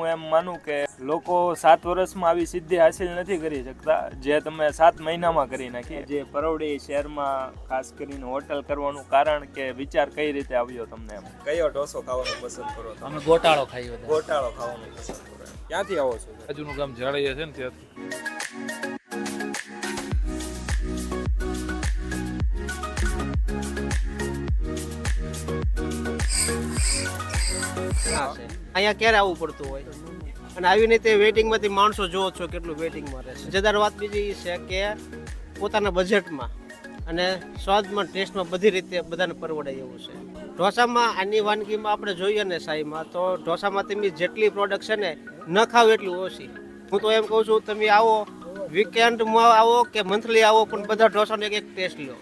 હું એમ માનું કે લોકો 7 વર્ષમાં આવી સિદ્ધિ હાસિલ નથી કરી શકતા જે તમે 7 મહિનામાં કરી નાખી. જે પરવડી શહેરમાં ખાસ કરીને હોટલ કરવાનું કારણ કે વિચાર કઈ રીતે આવ્યો તમને? એમ કયો ઢોસો ખાવાનું પસંદ કરો? અમે ગોટાળો ખાઈએ. ગોટાળો ખાવાનું પસંદ કરો. ક્યાંથી આવો છો? બાજુનું ગામ જાળીએ છે ને ત્યાંથી. અહીંયા ક્યારે આવવું પડતું હોય અને આવીને તે વેઇટિંગમાંથી માણસો જોવો છો કેટલું વેઇટિંગમાં રહે છે. મજેદાર વાત બીજી છે કે પોતાના બજેટમાં અને સ્વાદમાં ટેસ્ટમાં બધી રીતે બધાને પરવડાય એવું છે. ઢોસામાં આની વાનગીમાં આપણે જોઈએ ને શાહીમાં તો ઢોસામાં તમે જેટલી પ્રોડક્ટ છે ને ન ખાવ એટલી ઓછી. હું તો એમ કહું છું તમે આવો વીકેન્ડમાં આવો કે મંથલી આવો પણ બધા ઢોસાનો એક ટેસ્ટ લો.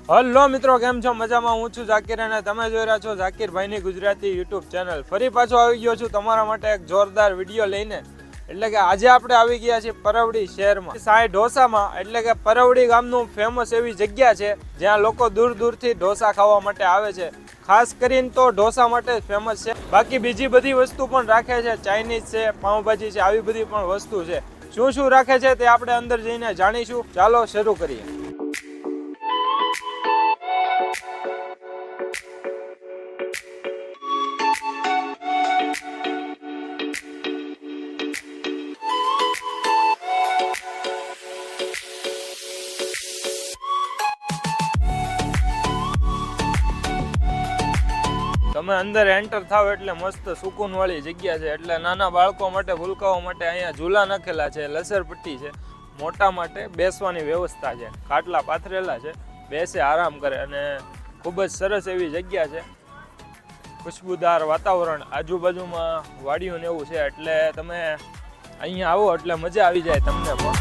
હલો મિત્રો, કેમ છો? મજામાં. હું છું ઝાકીર અને તમે જોઈ રહ્યા છો ઝાકીરભાઈની ગુજરાતી યુટ્યુબ ચેનલ. ફરી પાછો આવી ગયો છું તમારા માટે એક જોરદાર વિડીયો લઈને. એટલે કે આજે આપણે આવી ગયા છીએ પરવડી શહેરમાં સાંઈ ઢોસામાં. એટલે કે પરવડી ગામનું ફેમસ એવી જગ્યા છે જ્યાં લોકો દૂર દૂરથી ઢોસા ખાવા માટે આવે છે. ખાસ કરીને તો ઢોસા માટે ફેમસ છે. બાકી બીજી બધી વસ્તુ પણ રાખે છે, ચાઇનીઝ છે, પાઉંભાજી છે, આવી બધી પણ વસ્તુ છે. શું શું રાખે છે તે આપણે અંદર જઈને જાણીશું. ચાલો શરૂ કરીએ. તમે અંદર એન્ટર થાવ એટલે મસ્ત સુકૂન વાળી જગ્યા છે. એટલે નાના બાળકો માટે, ભૂલકાઓ માટે અહીંયા ઝૂલા નાખેલા છે, લસરપટ્ટી છે, મોટા માટે બેસવાની વ્યવસ્થા છે, ખાટલા પાથરેલા છે, બેસે આરામ કરે અને ખૂબ જ સરસ એવી જગ્યા છે. ખુશ્બુદાર વાતાવરણ, આજુબાજુમાં વાડીઓ ને એવું છે. એટલે તમે અહીંયા આવો એટલે મજા આવી જાય તમને પણ.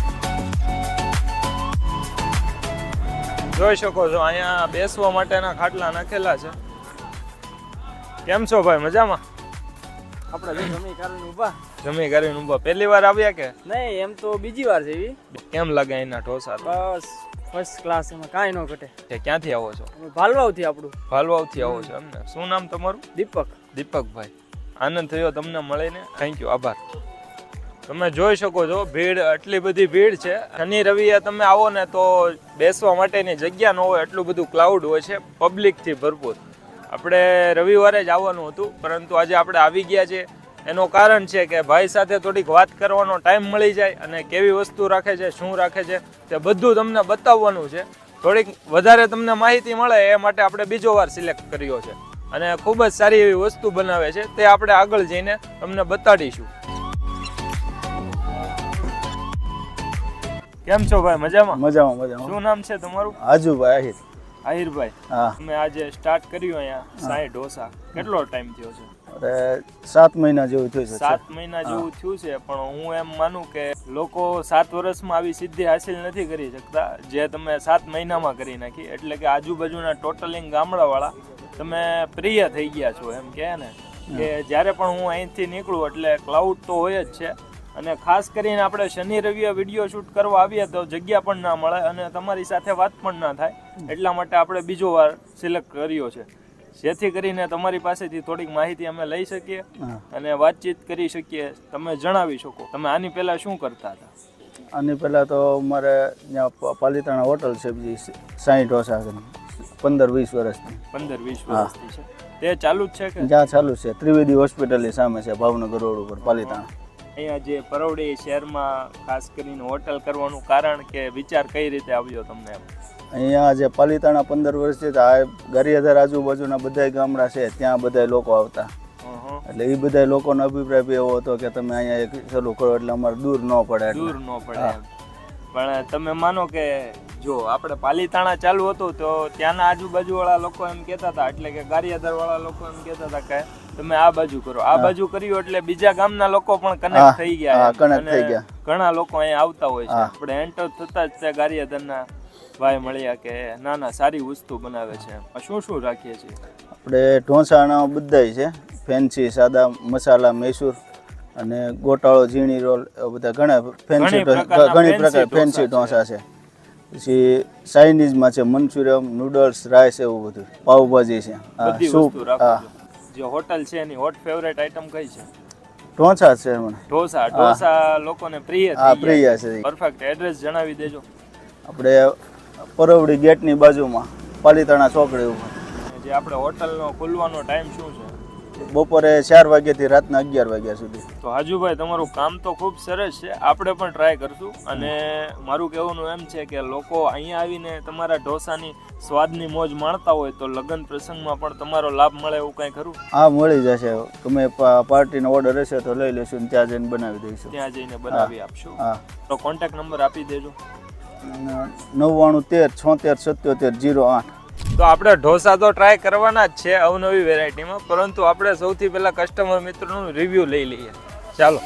જોઈ શકો છો અહીંયા બેસવા માટેના ખાટલા નાખેલા છે. કેમ છો ભાઈ? મજામાં? આપણે જમી કરીને ઊભા. પહેલી વાર આવ્યા કે નહીં? એમ તો બીજી વાર છે એવી. કેમ લાગે એના ઢોસા? બસ ફર્સ્ટ ક્લાસ, એમાં કાંઈ ન ઘટે. ક્યાંથી આવો છો? અમે ભાલવાવથી. આપણું ભાલવાવથી આવો છો એમને? શું નામ તમારું? દીપક. દીપકભાઈ, આનંદ થયો તમને મળીને. થેન્ક યુ, આભાર. તમે જોઈ શકો છો ભીડ, આટલી બધી ભીડ છે. શનિ રવિએ તમે આવો ને તો બેસવા માટેની જગ્યા ન હોય, એટલું બધું ક્લાઉડ હોય છે, પબ્લિકથી ભરપૂર. આપણે રવિવારે જ આવવાનું હતું પરંતુ આજે આપણે આવી ગયા છે. એનું કારણ છે કે ભાઈ સાથે થોડીક વાત કરવાનો ટાઈમ મળી જાય અને કેવી વસ્તુ રાખે છે, શું રાખે છે તે બધું તમને બતાવવાનું છે. થોડીક વધારે તમને માહિતી મળે એ માટે આપણે બીજો વાર સિલેક્ટ કર્યો છે અને ખૂબ જ સારી એવી વસ્તુ બનાવે છે તે આપણે આગળ જઈને તમને બતાડીશું. કેમ છો ભાઈ? મજામાં? મજામાં. શું નામ છે તમારું? આજુભાઈ. આહિરભાઈ, તમે આજે સ્ટાર્ટ કર્યું અહીંયા સાંઈ ઢોસા, કેટલો ટાઈમ થયો છે? અરે 7 મહિના જેવું થયું છે. 7 મહિના જેવું થયું છે. પણ હું એમ માનું કે લોકો 7 વર્ષમાં આવી સિદ્ધિ હાસિલ નથી કરી શકતા જે તમે 7 મહિનામાં કરી નાખી. એટલે કે આજુબાજુના ટોટલિંગ ગામડાવાળા તમે પ્રિય થઈ ગયા છો. એમ કહે ને કે જ્યારે પણ હું અહીંથી નીકળું એટલે ક્લાઉડ તો હોય જ છે. અને ખાસ કરીને આપણે શનિ રવિએ વિડીયો શૂટ કરવા આવીએ તો જગ્યા પણ ના મળે અને તમારી સાથે વાત પણ ના થાય. એટલા માટે આપણે બીજો વાર સિલેક્ટ કર્યો છે જેથી કરીને તમારી પાસેથી થોડીક માહિતી અમે લઈ શકીએ અને વાતચીત કરી શકીએ. તમે જણાવી શકો તમે આની પહેલા શું કરતા હતા? આની પહેલાં તો મારે ત્યાં પાલીતાણા હોટલ છે બીજી સાંઈ ઢોસા 15-20 વર્ષથી. 15-20 વર્ષથી છે તે ચાલુ જ છે કે? જ્યાં ચાલુ છે ત્રિવેદી હોસ્પિટલની સામે છે, ભાવનગર રોડ ઉપર, પાલીતાણા. અહીંયા જે પરવડી શહેરમાં ખાસ કરીને હોટલ કરવાનું કારણ કે વિચાર કઈ રીતે આવ્યો તમને? અહીંયા જે પાલીતાણા 15 વર્ષથી આ ગારિયાધાર આજુબાજુના બધા ગામડા છે ત્યાં બધા લોકો આવતા. એટલે એ બધા લોકોનો અભિપ્રાય બી એવો હતો કે તમે અહીંયા એક ચાલુ કરો એટલે અમારે દૂર ન પડે. પણ તમે માનો કે જો આપણે પાલીતાણા ચાલુ હતું તો ત્યાંના આજુબાજુ વાળા લોકો એમ કહેતા હતા, એટલે કે ગારિયાધાર વાળા લોકો એમ કહેતા હતા કે તમે આ બાજુ કરો, આ બાજુ કર્યું એટલે બીજા ગામના લોકો પણ કનેક્ટ થઈ ગયા. ઘણા લોકો અહીંયા આવતા હોય છે. આપણે એન્ટર થતા જ ત્યાં ગારિયાધારના ભાઈ મળ્યા કે ના ના સારી વસ્તુ બનાવે છે. શું શું રાખીએ છીએ આપણે? ઢોસાના બધાય છે, ફેન્સી, સાદા, મસાલા, મૈસૂર અને ગોટાળો, ઝીણી રોલ, બધા ઘણા ઘણી પ્રકાર ફેન્સી ઢોસા છે. પછી ચાઇનીઝમાં છે મંચુરિયમ, નૂડલ્સ, રાઈસ, એવું બધું, પાવભાજી છે, સૂપ. જે હોટલ છે એની હોટ ફેવરેટ આઈટમ કઈ છે? ઢોસા છે મને. ઢોસા લોકોને પ્રિય હા, થઈ ગયા. પ્રિય છે. પરફેક્ટ એડ્રેસ જણાવી દેજો. આપણે પરવડી ગેટની બાજુમાં પાલીતાણા ચોકડી ઉપર. જે આપણે હોટલનો ખુલવાનો ટાઈમ શું છે? બપોરે 4 વાગ્યાથી રાતના 11 વાગ્યા સુધી. તો હાજુભાઈ તમારું કામ તો ખૂબ સરસ છે, આપણે પણ ટ્રાય કરશું. અને મારું કહેવાનું એમ છે કે લોકો અહીંયા આવીને તમારા ઢોસાની સ્વાદની મોજ માણતા હોય તો લગ્ન પ્રસંગમાં પણ તમારો લાભ મળે એવું કંઈ ખરું? હા, મળી જશે. તમે પાર્ટીનો ઓર્ડર હશે તો લઈ લેશું ને ત્યાં જઈને બનાવી દઈશું. ત્યાં જઈને બનાવી આપશું. હા. તો કોન્ટેક્ટ નંબર આપી દેજો. 99 13 76 08. તો આપણે ઢોસા તો ટ્રાય કરવાના જ છે અવનવી વેરાયટીમાં, પરંતુ આપણે સૌથી પહેલા કસ્ટમર મિત્રોનું રિવ્યૂ લઈ લઈએ. ચાલો.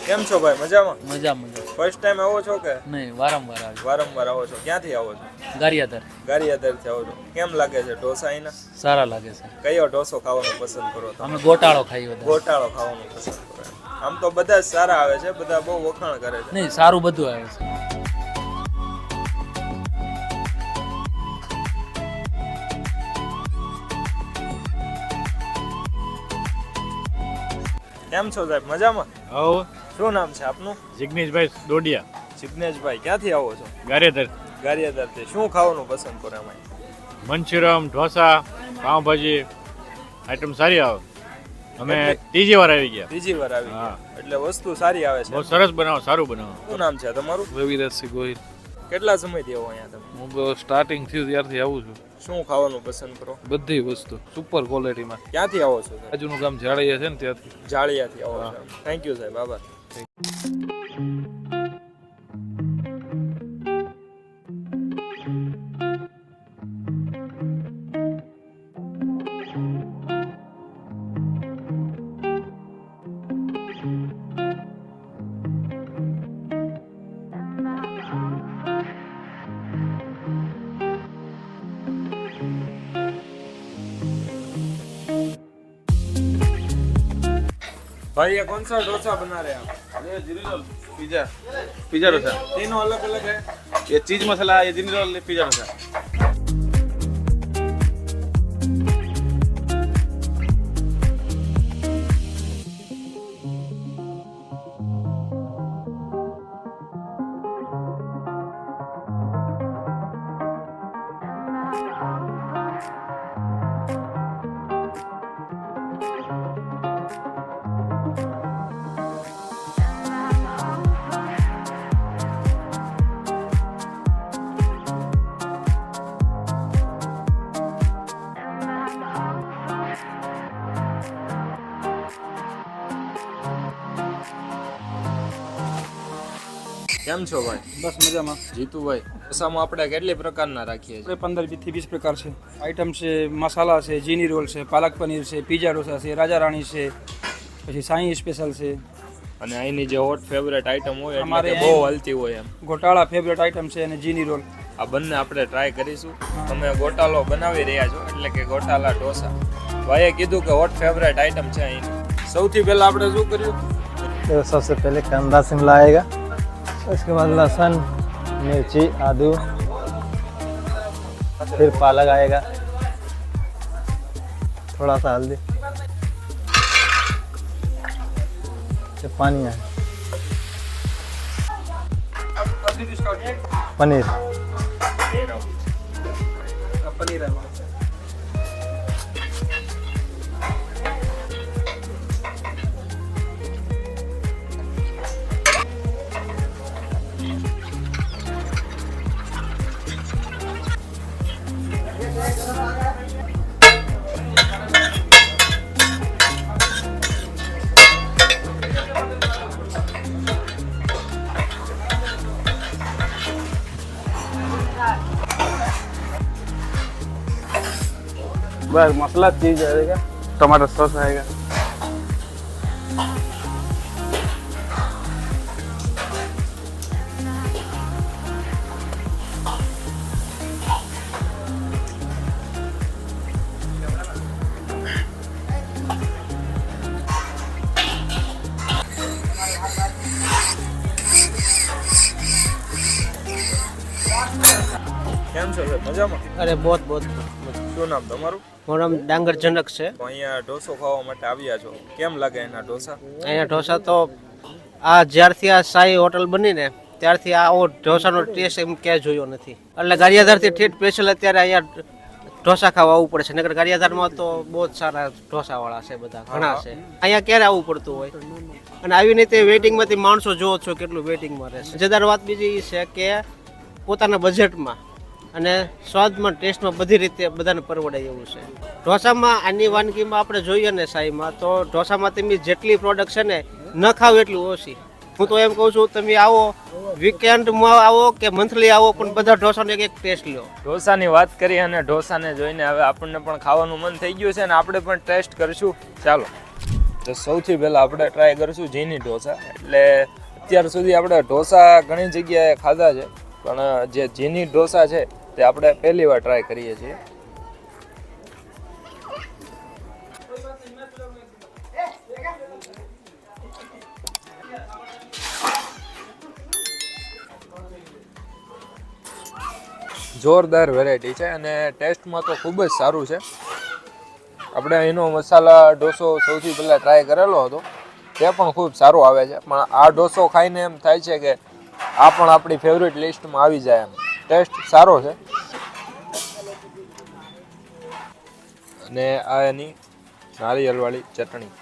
કેમ છો ભાઈ? મજામાં? મજા ફર્સ્ટ ટાઈમ આવો છો કે નહીં, વારંવાર આવે. વારંવાર આવો છો? ક્યાંથી આવો છો? ગારિયાધાર ગારિયાધારથી આવો છો. કેમ લાગે છે ઢોસા અહીંના? સારા લાગે છે. કયો ઢોસો ખાવાનું પસંદ કરો તમે? અમે ગોટાળો ખાઈ વધારે. ગોટાળો ખાવાનું પસંદ કરો? આમ તો બધા જ સારા આવે છે, બધા બહુ વખાણ કરે છે. નહીં, સારું બધું આવે છે. કેમ છો સાહેબ? મજામાં? હવ શું નામ છે આપનું? જિગ્નેશભાઈ ડોડિયા, જિગ્નેશભાઈ. ક્યાંથી આવો છો? ગારિયાધાર. ગારિયાધારથી. શું ખાવાનું પસંદ કરો એમાં? મંચુરિયમ, ઢોસા, પાઉંભાજી આઈટમ સારી આવે. અમે ત્રીજી વાર આવી ગયા. ત્રીજી વાર આવી હા. ગયા. એટલે વસ્તુ સારી આવે છે. બહુ સરસ બનાવો, સારું બનાવો. શું નામ છે તમારું? રવિરાજસિંહ ગોહિલ. કેટલા સમયથી આવો અહીંયા તમે? હું સ્ટાર્ટિંગ થયું ત્યારથી આવું છું. શું ખાવાનું પસંદ કરો? બધી વસ્તુ સુપર ક્વોલિટીમાં. ક્યાંથી આવો છો સાહેબ? બાજુનું ગામ જાળીયા છે ને ત્યાંથી. જાળિયાથી આવો છો. થેન્ક યુ સાહેબ, આભાર. भाई ये कौन सा डोसा बना रहे हैं आप? ये जिनी रोल पिज्जा पिज्जा डोसा। तीनों अलग अलग है? ये चीज मसाला, ये जिनी रोल, ये पिज्जा डोसा। કેમ છો ભાઈ? બસ મજામાં. જીતુભાઈ, ઢોસામાં આપણે કેટલી પ્રકારના રાખીએ છીએ? આપણે 15 થી 20 પ્રકાર છે. આઈટમ છે, મસાલા છે, જીની રોલ છે, પાલક પનીર છે, પિઝા ઢોસા છે, રાજા રાણી છે, પછી સાઈ સ્પેશિયલ છે. અને અહીંની જે હોટ ફેવરેટ આઈટમ હોય એટલે અમારે કે બહુ હલતી હોય એમ, ગોટાળા ફેવરેટ આઈટમ છે અને જીની રોલ. આ બંને આપણે ટ્રાય કરીશું. તમે ગોટાલો બનાવી રહ્યા છો એટલે કે ગોટાલા ઢોસા. ભાઈએ કીધું કે હોટ ફેવરેટ આઈટમ છે અહીંની. સૌથી પહેલા આપણે શું કર્યું? तो सबसे पहले कांदा शिमला आएगा, उसके बाद लहसुन मिर्ची आदू, फिर पालक आएगा, थोड़ा सा हल्दी, फिर पानी है, पनीर, પનીર આવે. बस मसाला चीज आएगा, टमाटर सॉस आएगा। કેમ છો સાહેબ? મજામાં? અરે બહુ શું નામ તમારું? મારું નામ ડાંગર જનક છે. તો અહીંયા ઢોસો ખાવા માટે આવ્યા છો, કેમ લાગે એના ઢોસા? અહીંયા ઢોસા તો જ્યારથી આ સાઈ હોટલ બની ને ત્યારથી આવો ઢોસાનો ટેસ્ટ એમ ક્યાંય જોયો નથી. એટલે ગારિયાધારથી ઠેઠ સ્પેશિયલ અત્યારે અહીંયા ઢોસા ખાવા આવવું પડે છે. નગર ગારિયાધારમાં તો બહુ જ સારા ઢોસાવાળા છે, બધા ઘણા છે. અહીંયા ક્યારે આવવું પડતું હોય અને આવીને તે વેઇટિંગમાંથી માણસો જોવો છો કેટલું વેઇટિંગમાં રહેશે. મજેદાર વાત બીજી એ છે કે પોતાના બજેટમાં અને સ્વાદમાં ટેસ્ટમાં બધી રીતે બધાને પરવડાય એવું છે. ઢોસામાં આની વાનગીમાં આપણે જોઈએ ને સાઈમાં તો ઢોસામાં તમે જેટલી પ્રોડક્ટ છે ને ન ખાવ એટલી ઓછી. હું તો એમ કહું છું તમે આવો વીકેન્ડમાં આવો કે મંથલી આવો પણ બધા ઢોસાનો એક ટેસ્ટ લો. ઢોસાની વાત કરી અને ઢોસાને જોઈને હવે આપણને પણ ખાવાનું મન થઈ ગયું છે અને આપણે પણ ટેસ્ટ કરશું. ચાલો, તો સૌથી પહેલાં આપણે ટ્રાય કરીશું જીની ઢોસા. એટલે અત્યાર સુધી આપણે ઢોસા ઘણી જગ્યાએ ખાધા છે, પણ જે જીની ઢોસા છે તે આપણે પહેલી વાર ટ્રાય કરીએ છીએ. જોરદાર વેરાયટી છે અને ટેસ્ટમાં તો ખૂબ જ સારું છે. આપણે અહીંનો મસાલા ઢોસો સૌથી પહેલાં ટ્રાય કરેલો હતો, તે પણ ખૂબ સારો આવે છે. પણ આ ઢોસો ખાઈને એમ થાય છે કે આ પણ આપણી ફેવરેટ લિસ્ટમાં આવી જાય એમ. ટેસ્ટ સારો છે અને આ એની નારિયેળવાળી ચટણી.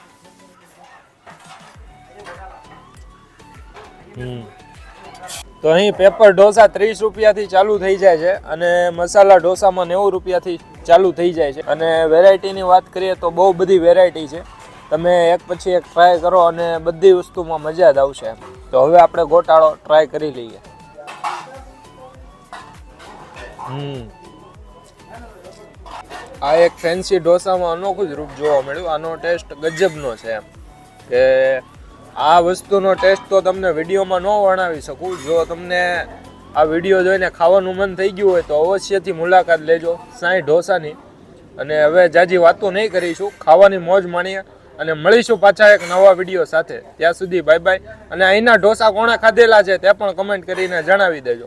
તો અહીં પેપર ઢોસા 30 રૂપિયાથી ચાલુ થઈ જાય છે અને મસાલા ઢોસામાં 90 રૂપિયાથી ચાલુ થઈ જાય છે. અને વેરાયટીની વાત કરીએ તો બહુ બધી વેરાયટી છે. તમે એક પછી એક ટ્રાય કરો અને બધી વસ્તુમાં મજા જ આવશે. તો હવે આપણે ગોટાળો ટ્રાય કરી લઈએ. આ એક ફેન્સી ઢોસામાં અનોખું જ રૂપ જોવા મળ્યું. આનો ટેસ્ટ ગજબનો છે એમ કે આ વસ્તુનો ટેસ્ટ તો તમને વિડીયોમાં ન વર્ણવી શકું. જો તમને આ વિડીયો જોઈને ખાવાનું મન થઈ ગયું હોય તો અવશ્યથી મુલાકાત લેજો સાંઈ ઢોસાની. અને હવે જાજી વાતો નહીં કરીશું, ખાવાની મોજ માણીએ અને મળીશું પાછા એક નવા વિડીયો સાથે. ત્યાં સુધી બાય બાય. અને અહીંના ઢોસા કોણે ખાધેલા છે તે પણ કમેન્ટ કરીને જણાવી દેજો.